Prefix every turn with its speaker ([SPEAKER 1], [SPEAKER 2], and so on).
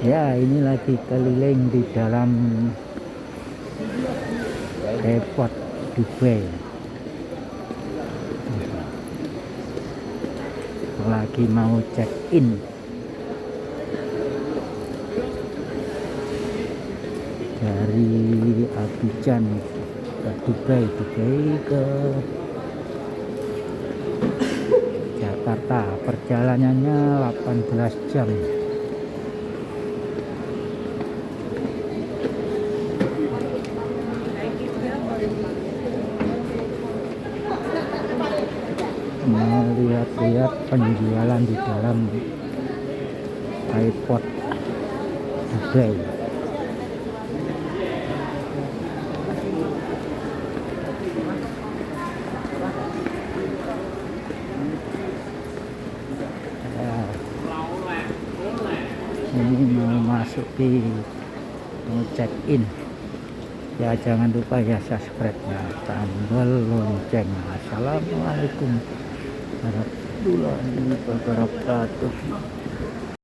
[SPEAKER 1] Ya, ini lagi keliling di dalam airport Dubai. Lagi mau check in dari Abidjan ke Dubai ke Jakarta. Perjalanannya 18 jam. Melihat-lihat penjualan di dalam airport Dubai. Ini mau mau check in ya, jangan lupa ya subscribe ya, tombol lonceng. Assalamualaikum warahmatullahi wabarakatuh.